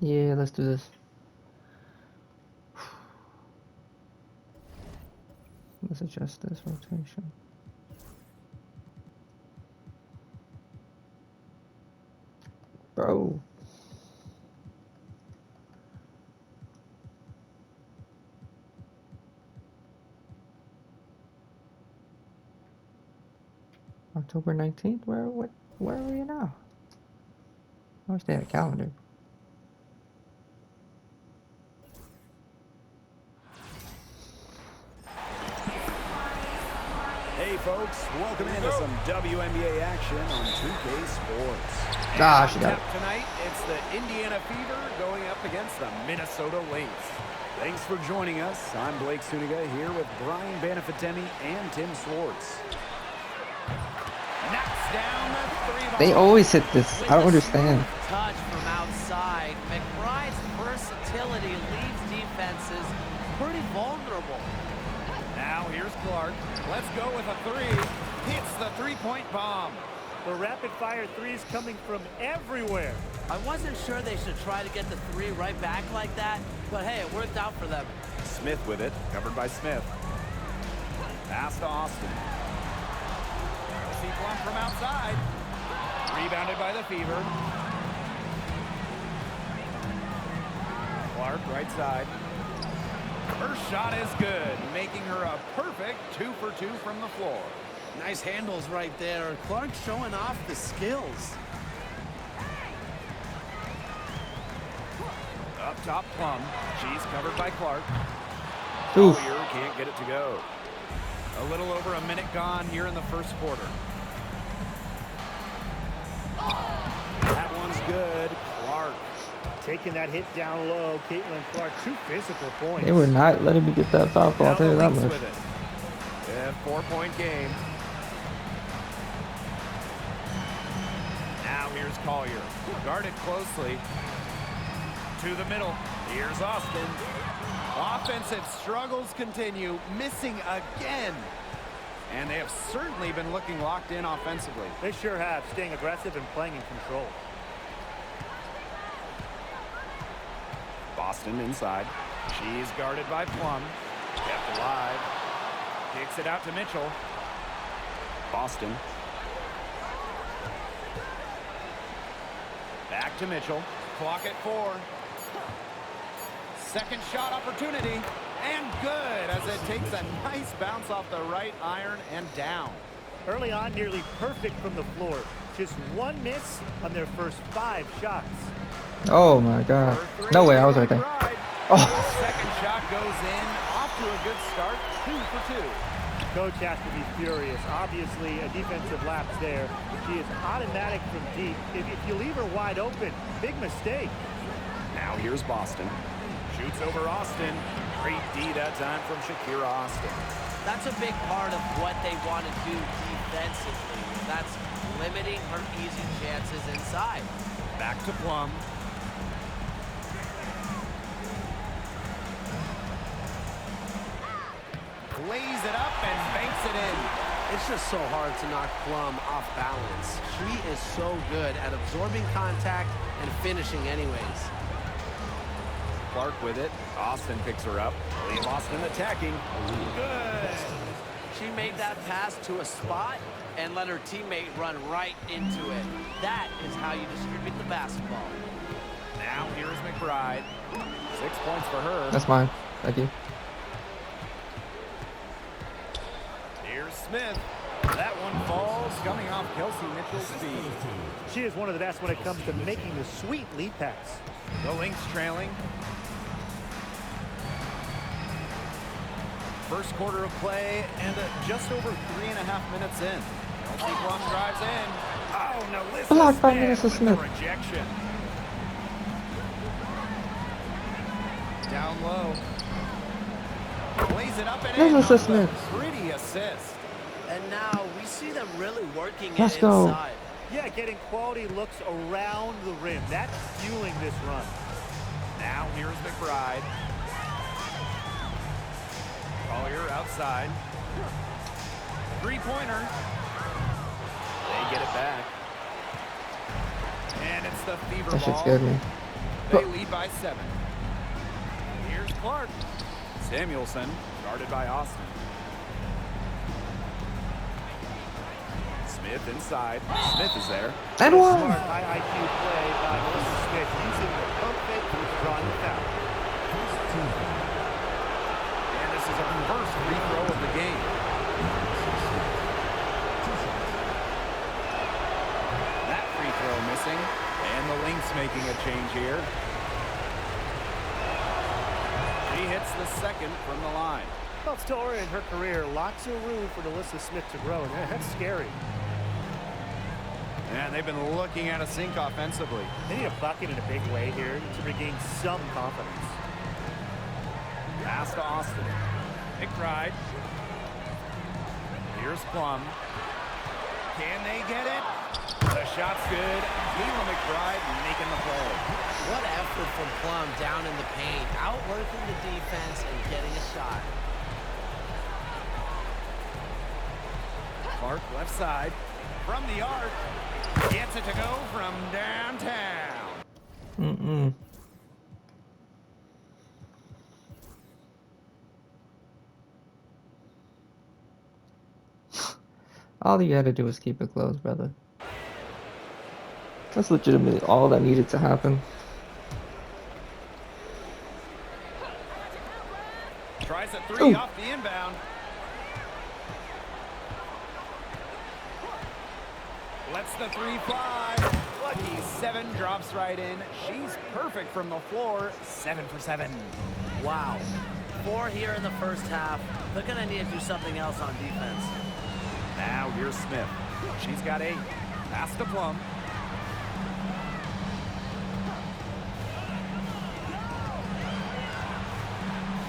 Yeah, let's do this. Let's adjust this rotation. Bro. October 19th? Where are we now? I wish they had a calendar. Hey folks, welcome into some WNBA action on 2K Sports. Ah, she got it. Tonight, it's the Indiana Fever going up against the Minnesota Lynx. Thanks for joining us. I'm Blake Suniga here with Brian Banafitemi and Tim Swartz. Knocks down the three ball. They always hit this. I don't understand. Touch from outside. McBride's versatility leaves defenses pretty vulnerable. Now here's Clark. Let's go with a three. Hits the three-point bomb. The rapid-fire threes coming from everywhere. I wasn't sure they should try to get the three right back like that, but hey, it worked out for them. Smith with it, covered by Smith. Pass to Austin. See Plum from outside. Rebounded by the Fever. Clark, right side. Her shot is good, making her a perfect 2 for 2 from the floor. Nice handles right there. Clark showing off the skills. Up top, Plum. She's covered by Clark. Oof. Collier can't get it to go. A little over a minute gone here in the first quarter. That one's good. Clark. Taking that hit down low, Caitlin Clark, 2 physical points. They were not letting me get that foul call, I'll tell you that Lynx much. with it. Yeah, 4-point game. Now here's Collier. Guarded closely. To the middle. Here's Austin. Offensive struggles continue. Missing again. And they have certainly been looking locked in offensively. They sure have, staying aggressive and playing in control. Boston inside. She's guarded by Plum. Kept alive. Kicks it out to Mitchell. Boston. Back to Mitchell. Clock at 4. Second shot opportunity. And good as it takes a nice bounce off the right iron and down. Early on, nearly perfect from the floor. Just one miss on their first 5 shots. Oh my god. No way, I was right there. Oh. Second shot goes in. Off to a good start. 2 for 2. Coach has to be furious. Obviously, a defensive lapse there. She is automatic from deep. If you leave her wide open, big mistake. Now here's Boston. Shoots over Austin. Great D that time from Shakira Austin. That's a big part of what they want to do defensively. That's limiting her easy chances inside. Back to Plum. Lays it up and banks it in. It's just so hard to knock Plum off balance. She is so good at absorbing contact and finishing anyways. Clark with it. Austin picks her up. Leave Austin attacking. Good. She made that pass to a spot and let her teammate run right into it. That is how you distribute the basketball. Now here's McBride. 6 points for her. That's mine. Thank you. Here's Smith. That one falls, coming off Kelsey Mitchell's feet. She is one of the best when it comes to making the sweet lead pass. The Lynx trailing. First quarter of play and just over 3.5 minutes in. Kelsey Plum drives in. Oh, no, Blocked by Melissa Smith. Rejection. Down low. Plays it up and Melissa in. Smith. Pretty assist. And now we see them really working it Let's go. inside. Yeah, getting quality looks around the rim. That's fueling this run. Now here's McBride. Collier outside. Three-pointer. They get it back. And it's the Fever That shit ball. scared me. They lead by 7. Here's Clark. Samuelson, guarded by Austin. Smith inside. Smith is there. And Smart, one. high IQ play by Melissa Smith, using the pump fake to withdraw the foul. And this is her first free throw of the game. That free throw missing. And the Lynx making a change here. She hits the second from the line. Well, still early in her career, lots of room for Melissa Smith to grow, and that's scary. And they've been looking at a sink offensively. They need a bucket in a big way here to regain some confidence. Pass to Austin. McBride. Here's Plum. Can they get it? The shot's good. Leila McBride making the play. What effort from Plum down in the paint, outworking the defense and getting a shot. Clark left side. From the arc. Gets it to go from downtown. Mm-mm. All you had to do was keep it close, brother. That's legitimately all that needed to happen. Tries a 3 Ooh. off the inbound. Lets the 3 fly. Lucky 7 drops right in. She's perfect from the floor. 7 for 7. Wow. 4 here in the first half. They're going to need to do something else on defense. Now here's Smith. She's got 8. Pass to Plum.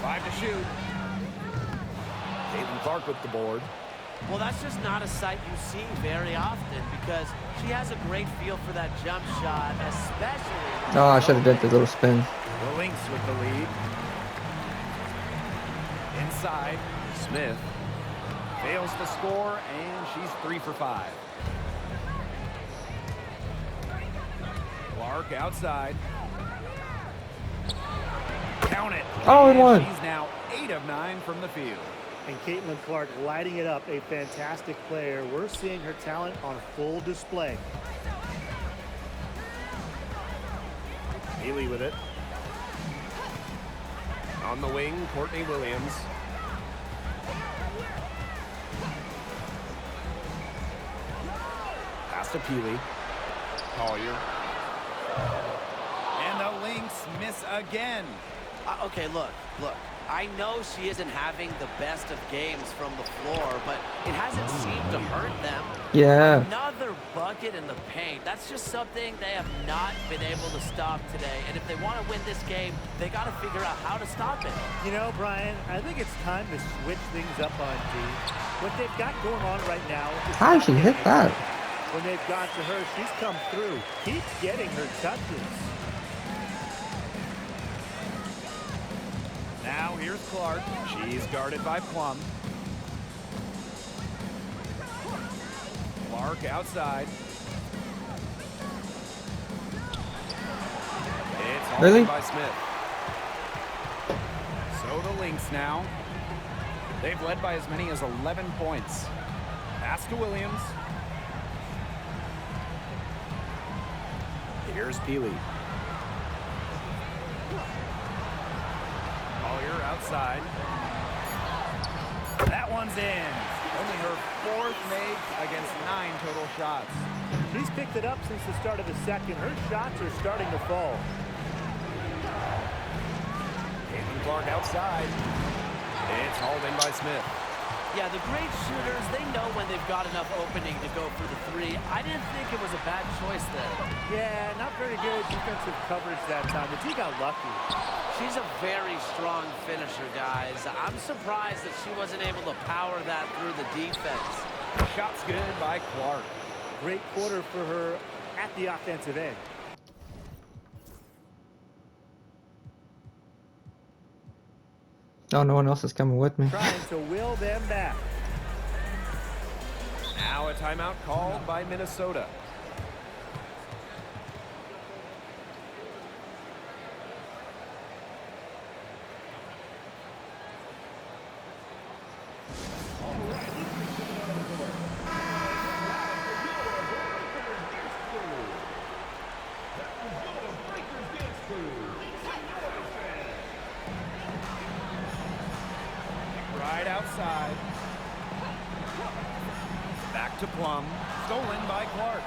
Five to shoot. Caitlin Clark with the board. Well, that's just not a sight you see very often because she has a great feel for that jump shot, especially... Oh, I should have did the little spin. The Lynx with the lead. Inside, Smith fails to score, and she's 3 for 5. Clark outside. Count it. Oh, and one. She's now 8 of 9 from the field. And Caitlin Clark lighting it up, a fantastic player. We're seeing her talent on full display. Healy with it. On the wing, Courtney Williams. Pass to Peely. Collier. And the Lynx miss again. Okay, look. I know she isn't having the best of games from the floor, but it hasn't seemed to hurt them. Yeah. Another bucket in the paint. That's just something they have not been able to stop today. And if they want to win this game, they got to figure out how to stop it. You know, Brian, I think it's time to switch things up on D. What they've got going on right now... How did she hit that? When they've got to her, she's come through. Keeps getting her touches. Now here's Clark. She's guarded by Plum. Clark outside. It's all Really? by Smith. So the Lynx now. They've led by as many as 11 points. Pass to Williams. Here's Peely. Collier outside. That one's in. Only her 4th make against 9 total shots. She's picked it up since the start of the second. Her shots are starting to fall. Caitlin Clark outside. It's hauled in by Smith. Yeah, the great shooters, they know when they've got enough opening to go for the 3. I didn't think it was a bad choice there. Yeah, not very good defensive coverage that time. The T got lucky. She's a very strong finisher, guys. I'm surprised that she wasn't able to power that through the defense. Shot's good by Clark. Great quarter for her at the offensive end. Oh, no one else is coming with me. Trying to will them back. Now a timeout called by Minnesota. right outside. Back to Plum. Stolen by Clark.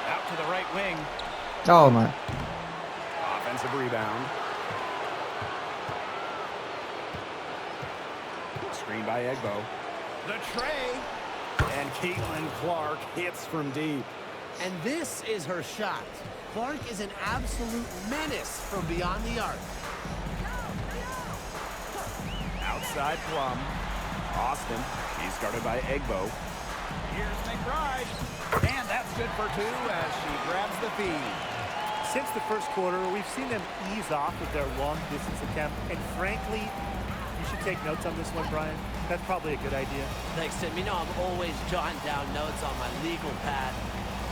Out to the right wing. Oh my. Offensive rebound. Screen by Egbo. The tray. And Caitlin Clark hits from deep. And this is her shot. Clark is an absolute menace from beyond the arc. Outside Plum. Austin. She's guarded by Egbo. Here's McBride. And that's good for two as she grabs the feed. Since the first quarter, we've seen them ease off with their long-distance attempt. And frankly, you should take notes on this one, Brian. That's probably a good idea. Thanks, Tim. You know I'm always jotting down notes on my legal pad.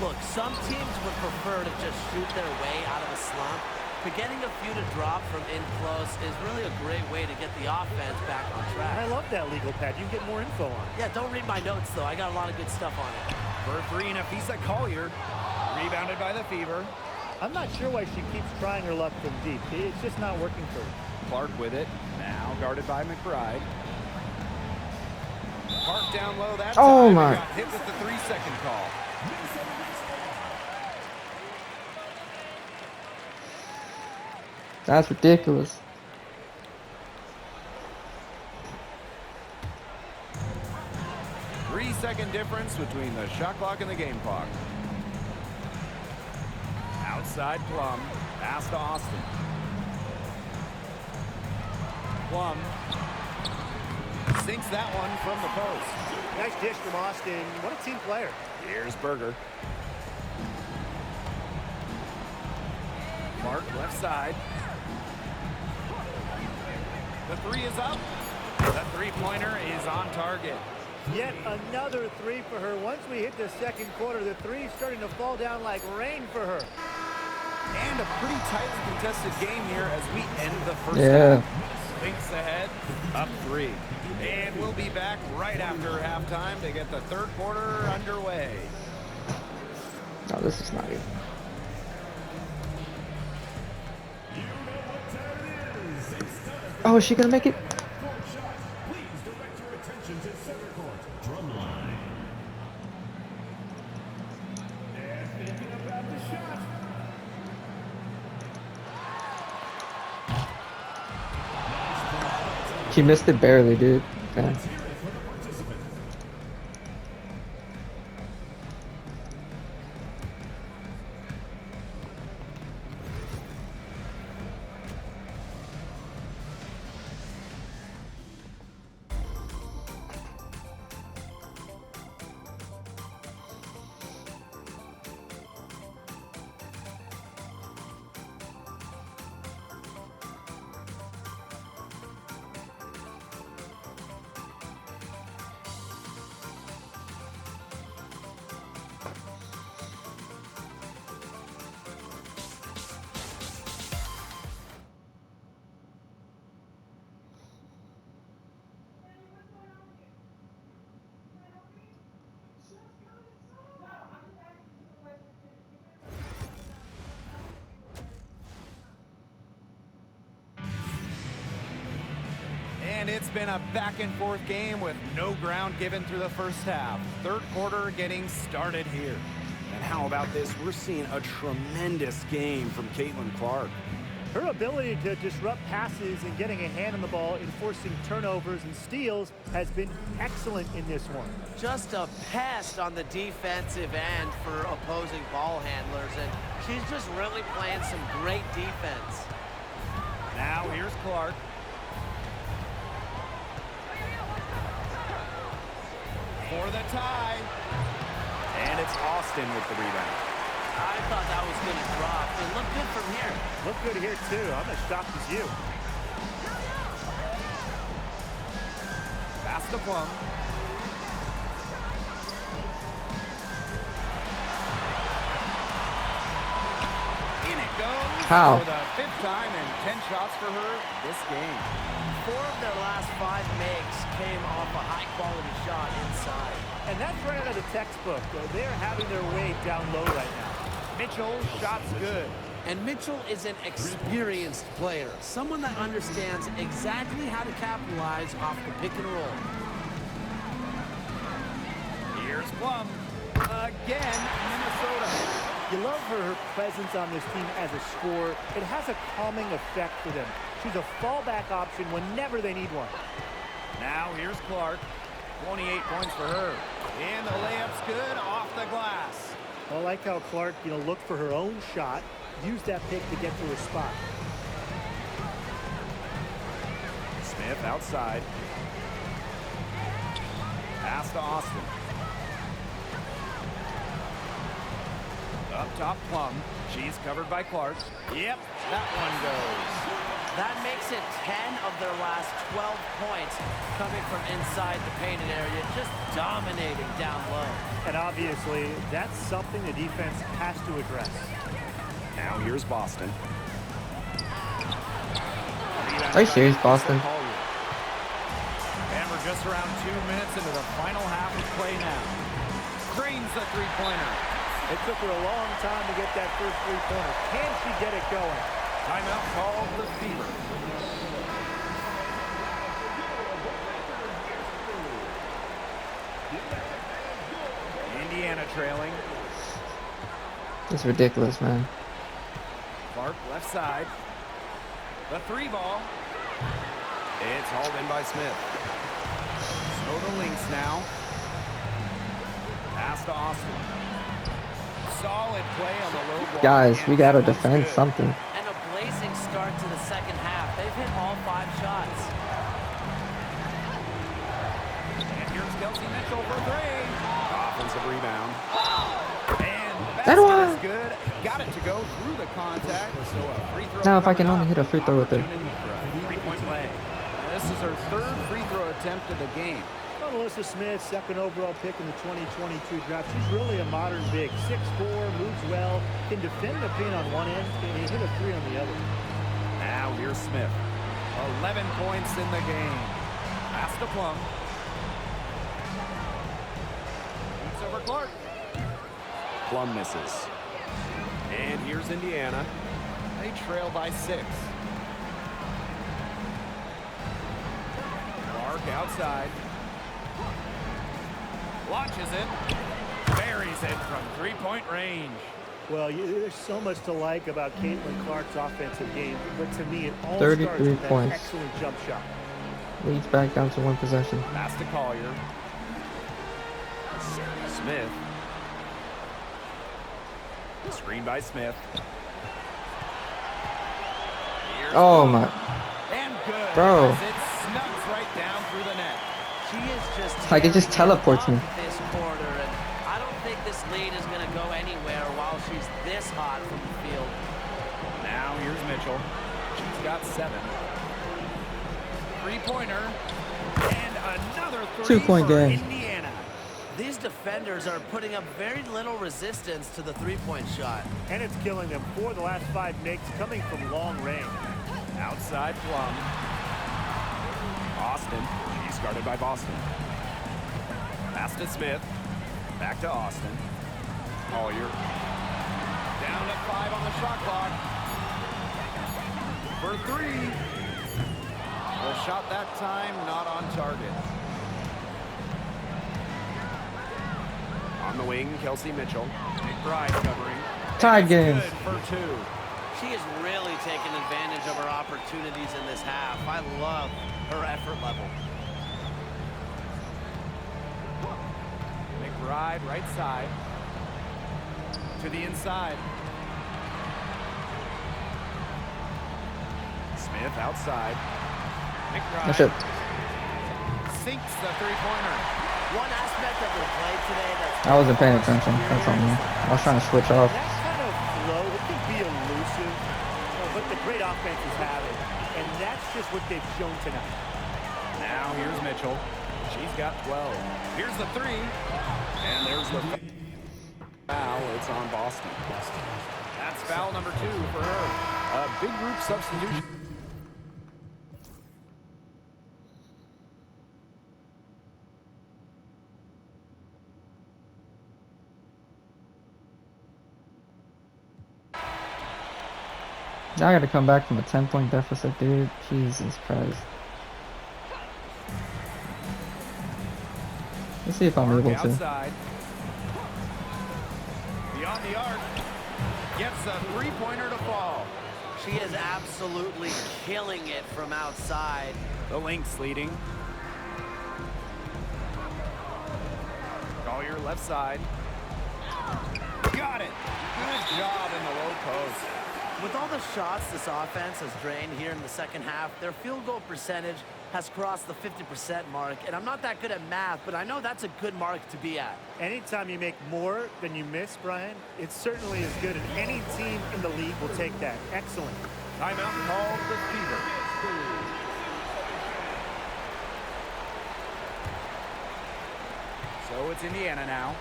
Look, some teams would prefer to just shoot their way out of a slump, but getting a few to drop from in close is really a great way to get the offense back on track. I love that legal pad. You can get more info on it. Yeah, don't read my notes, though. I got a lot of good stuff on it. For three, Nafisa Collier. Rebounded by the Fever. I'm not sure why she keeps trying her luck from deep. It's just not working for her. Clark with it. Now guarded by McBride. Clark down low that Oh time. my. Got hit with the 3-second call. That's ridiculous. Three-second difference between the shot clock and the game clock. Outside Plum. Pass to Austin. Plum sinks that one from the post. Nice dish from Austin. What a team player. Here's Berger. Clark left side. The three is up. The three-pointer is on target. Yet another three for her. Once we hit the second quarter, the three's starting to fall down like rain for her. And a pretty tightly contested game here as we end the first Yeah. half. Lynx ahead, up three. And we'll be back right after halftime to get the third quarter underway. No, this is not it. Oh, is she gonna make it? She missed it barely, dude. Okay. And it's been a back-and-forth game with no ground given through the first half. Third quarter getting started here. And how about this? We're seeing a tremendous game from Caitlin Clark. Her ability to disrupt passes and getting a hand on the ball, enforcing turnovers and steals has been excellent in this one. Just a pest on the defensive end for opposing ball handlers, and she's just really playing some great defense. Now here's Clark. For the tie. And it's Austin with the rebound. I thought that was going to drop. It looked good from here. Looked good here, too. I'm as shocked as you. Pass to Plum. In it goes. How? For the fifth time and 10 shots for her this game. 4 of their last 5 makes came off a high-quality shot inside. And that's right out of the textbook. They're having their way down low right now. Mitchell, shots good. And Mitchell is an experienced player, someone that understands exactly how to capitalize off the pick and roll. Here's Plum. Again, Minnesota. You love her presence on this team as a scorer. It has a calming effect for them. She's a fallback option whenever they need one. Now here's Clark. 28 points for her. And the layup's good off the glass. I like how Clark, looked for her own shot, used that pick to get to her spot. Smith outside. Pass to Austin. Up top, Plum. She's covered by Clark. Yep, that one goes. That makes it 10 of their last 12 points coming from inside the painted area, just dominating down low. And obviously, that's something the defense has to address. Now here's Boston. Are you serious, Boston? And we're just around 2 minutes into the final half of play now. Drains the three-pointer. It took her a long time to get that first three-pointer. Can she get it going? Timeout called the Fever. Indiana trailing. It's ridiculous, man. Clark left side. The three ball. It's hauled in by Smith. So the Lynx now. Pass to Austin. Solid play on the low block. Guys, we gotta That one's defend good. something. And a blazing start to the second half. They've hit all 5 shots. And here's Kelsey Mitchell for three. Offensive rebound. And the That basket one. is good. Got it to go through the contact. So a free throw. Now, if I can coming only up. hit a free throw with it. Opportunity for a three-point play. This is her third free throw attempt of the game. Well, Melissa Smith, second overall pick in the 2022 draft. She's really a modern big. 6'4", moves well, can defend the pin on one end, and hit a three on the other. Now here's Smith. 11 points in the game. Pass to Plum. Shoots over Clark. Plum misses. And here's Indiana. They trail by 6. Clark outside. Launches it. Buries it from three-point range. Well, there's so much to like about Caitlin Clark's offensive game, but to me, it all 33 starts with that points. excellent jump shot. Leads back down to 1 possession. Pass to Collier. Smith. Screen by Smith. Here's Oh Plum. my. And good. Bro. As it snugs right down through the net. She is just Like, it just teleports me. this quarter, and I don't think this lead is going to go anywhere while she's this hot from the field. Now here's Mitchell. She's got 7. Three-pointer. And another 3 2-point for game. Indiana. These defenders are putting up very little resistance to the three-point shot. And it's killing them. 4 of the last 5 makes coming from long range. Outside Plum. Austin. She's guarded by Boston. Pass to Smith. Back to Austin. Collier. Down to 5 on the shot clock. For 3. The shot that time not on target. On the wing, Kelsey Mitchell. McBride covering. Tied That's games. good for 2. She is really taking advantage of her opportunities in this half. I love her effort level. McBride right side. To the inside. Smith outside. McBride. That's it. Sinks the three-pointer. One aspect of her play today that's... I wasn't paying attention. That's on me. I was trying to switch off. That kind of flow, it can be elusive, but the great offenses have it. And that's just what they've shown tonight. Now here's Mitchell. She's got 12. Here's the 3. And there's the foul. It's on Boston. That's foul number 2 for her. A big group substitution. Now I gotta come back from a 10-point deficit, dude. Jesus Christ. Let's see if I'm Clark able to. outside. Beyond the arc. Gets a three-pointer to fall. She is absolutely killing it from outside. The Lynx leading. Collier left side. Got it. Good job in the low post. With all the shots this offense has drained here in the second half, their field goal percentage has crossed the 50% mark. And I'm not that good at math, but I know that's a good mark to be at. Anytime you make more than you miss, Brian, it certainly is good, and any team in the league will take that. Excellent. Timeout called the Fever. So it's Indiana now.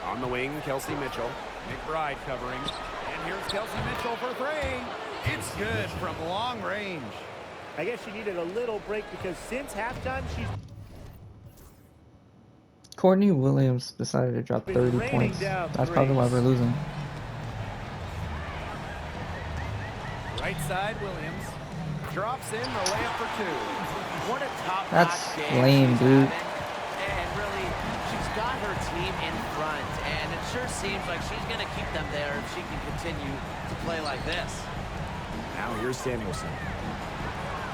On the wing, Kelsey Mitchell. McBride covering. And here's Kelsey Mitchell for three. It's good from long range. I guess she needed a little break because since halftime, she's Courtney Williams decided to drop 30 raining points. down That's probably why we're threes. losing. Right side, Williams. Drops in the layup for two. What a top-notch That's game lame, she's dude. having. And really, she's got her team in front, and it sure seems like she's going to keep them there if she can continue to play like this. Now here's Samuelson.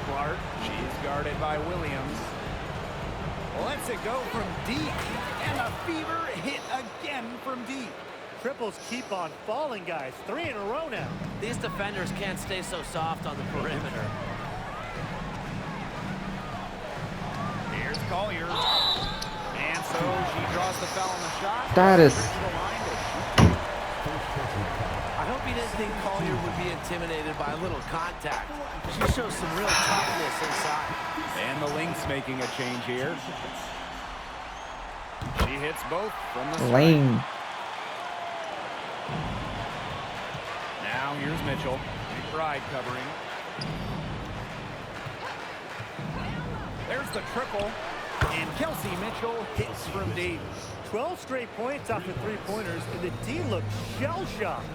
Clark, she's guarded by Williams. Lets it go from deep, and the Fever hit again from deep. triples keep on falling, guys. 3 in a row now. These defenders can't stay so soft on the perimeter. Here's Collier. And so she draws the foul on the shot. That is... I hope he didn't think Collier would be intimidated by a little contact. She shows some real toughness inside. And the Lynx making a change here. She hits both from the strike. lame. Now here's Mitchell. McBride covering. There's the triple. And Kelsey Mitchell hits from deep. 12 straight points off the three-pointers, and the D looks shell-shocked.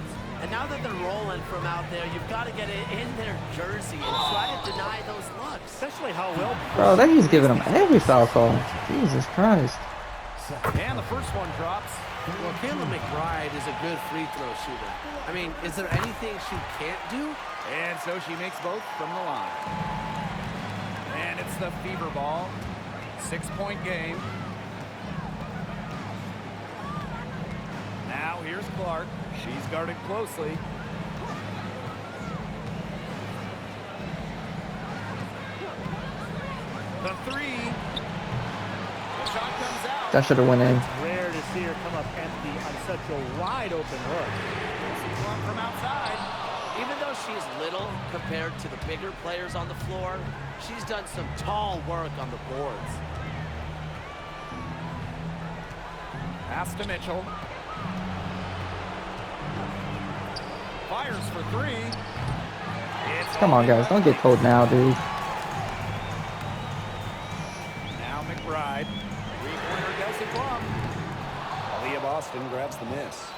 And now that they're rolling from out there, you've got to get it in their jersey and try to deny those looks. Especially how well... Bro, then he's giving him every foul call. Jesus Christ. And the first one drops. Well, Kayla McBride is a good free throw shooter. I mean, is there anything she can't do? And so she makes both from the line. And it's the Fever ball. 6-point game. Now here's Clark. She's guarded closely. The three. The shot comes out. That should have went in. It's rare to see her come up empty on such a wide-open look. One from outside. Even though she's little compared to the bigger players on the floor, she's done some tall work on the boards. Pass to Mitchell. Fires for three. Come on, guys. Don't get cold now, dude. Now McBride. Three-pointer Kelsey Plum. Aaliyah Boston grabs the miss.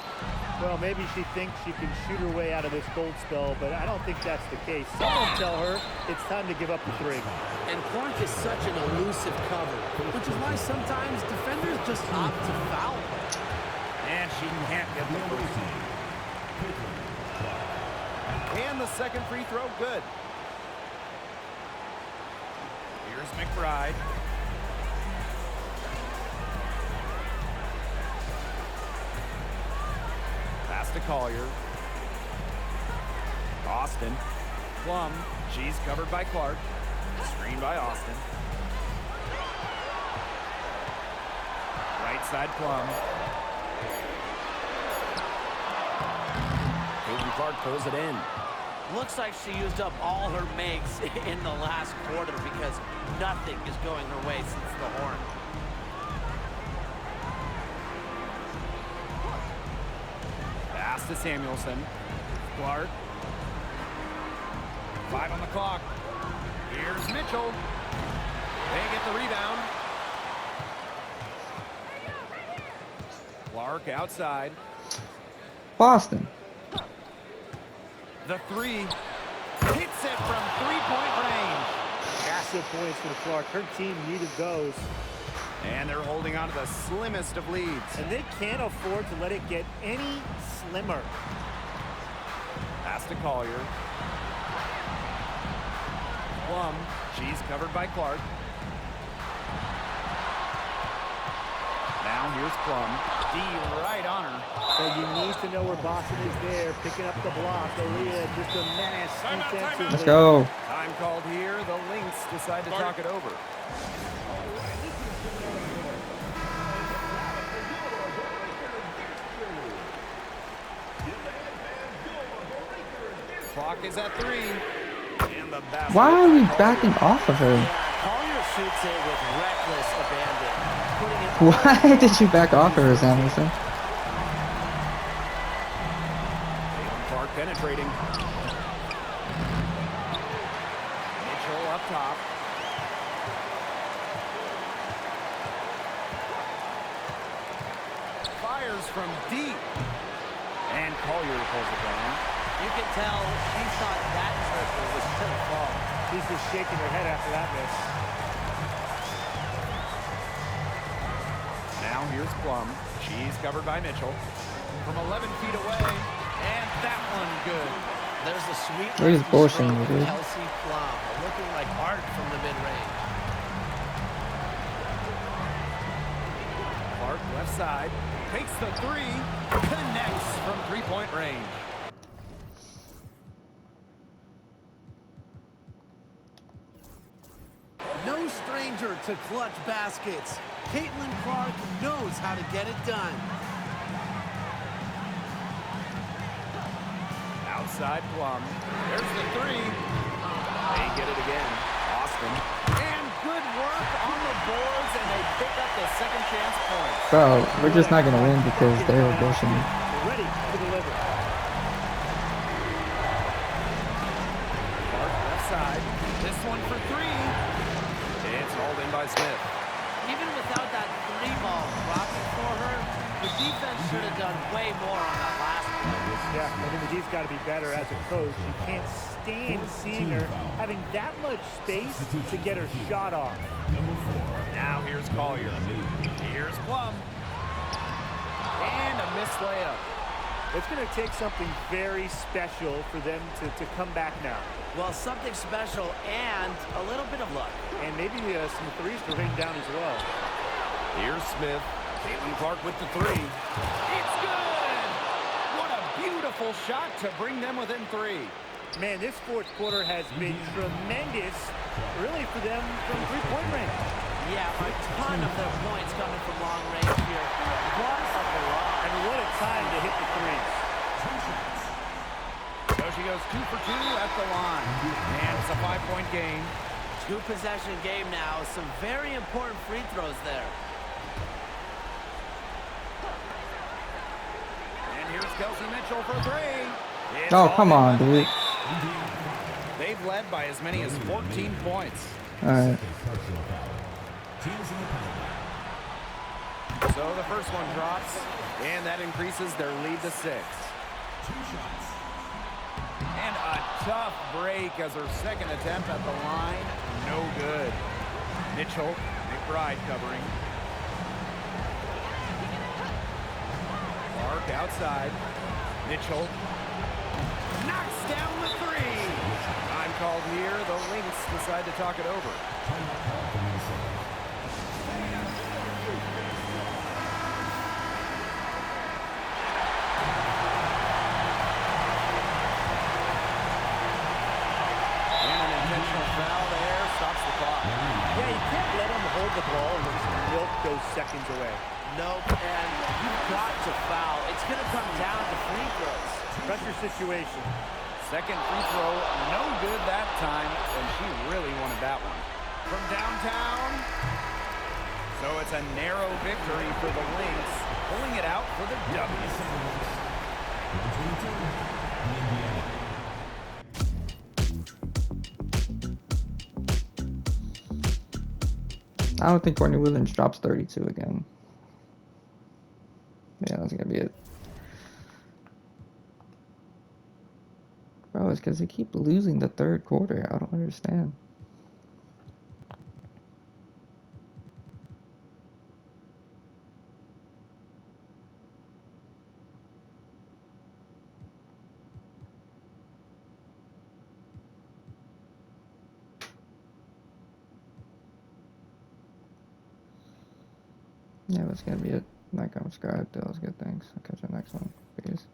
Well, maybe she thinks she can shoot her way out of this cold spell, but I don't think that's the case. Someone tell her it's time to give up the three. And Clark is such an elusive cover, which is why sometimes defenders just opt to foul her. And she can't get the first. And the second free throw, good. Here's McBride. Pass to Collier. Austin. Plum. She's covered by Clark. Screened by Austin. Right side Plum. Clark pulls it in. Looks like she used up all her makes in the last quarter because nothing is going her way since the horn. Pass to Samuelson. Clark. 5 on the clock. Here's Mitchell. They get the rebound. Clark outside. Boston. The three hits it from three-point range. Massive points for the Clark. Her team needed those. And they're holding on to the slimmest of leads. And they can't afford to let it get any slimmer. Pass to Collier. Plum, she's covered by Clark. Now here's Plum. D right on her. So you need to know where Boston is there, picking up the block. Aaliyah, just a menace defensively. Let's go. Time called here. The Lynx decide to talk it over. Clock is at 3. And the basket. Why are we backing off of her? Collier shoots it with reckless abandon. Putting it Why did you back off of her, Samuelson? Clark penetrating. Mitchell up top. Fires from deep. And Collier pulls it down. You can tell he thought that triple was to the fall. She's just shaking her head after that miss. Now here's Plum. She's covered by Mitchell. From 11 feet away. And that one good. There's the sweet What is lefty bullshitting stroke you, from dude? Kelsey Plum, looking like art from the mid-range. Clark left side. Takes the 3. Connects from three-point range. No stranger to clutch baskets. Caitlin Clark knows how to get it done. Outside Plum. There's the 3. They get it again. Austin. And good work on the boards, and they pick up the second chance points. Bro, we're just not gonna win because they're bullshitting. Ready to deliver. Clark left side. This one for 3. It's hauled in by Smith. Even without that 3-ball dropping for her, the defense should have done way more on that last play. Yeah, I mean, the D's got to be better as a coach. You can't stand seeing her having that much space to get her shot off. Now here's Collier. Here's Plum. And a missed layup. It's going to take something very special for them to come back now. Well, something special and a little bit of luck. And maybe some threes to rain down as well. Here's Smith. Caitlin Clark with the 3. It's good! What a beautiful shot to bring them within 3. Man, this fourth quarter has been tremendous, really, for them from three-point range. Yeah, a ton of their points coming from long range here. Plus a barrage. And what a time to hit the threes. So she goes 2 for 2 at the line. And it's a 5-point game. 2-possession game now. Some very important free throws there. And here's Kelsey Mitchell for 3. It's Oh, all come in on, by dude. They've led by as many as 14 points. Alright. So the first one drops, and that increases their lead to 6. And a tough break as her second attempt at the line. No good. Mitchell, McBride covering. Clark outside. Mitchell knocks down the 3. Time called here. The Lynx decide to talk it over. And an intentional foul there stops the clock. Yeah, you can't let them hold the ball and just milk those seconds away. Nope, and you've got to foul. It's going to come down to free throws. Pressure situation. Second free throw, no good that time, and she really wanted that one. From downtown, so it's a narrow victory for the Lynx, pulling it out for the W. I don't think Courtney Williams drops 32 again. Yeah, that's gonna be it. is because they keep losing the third quarter. I don't understand. Yeah, that's gonna be it. Like, subscribe, do those good things. I'll catch you next one. Peace.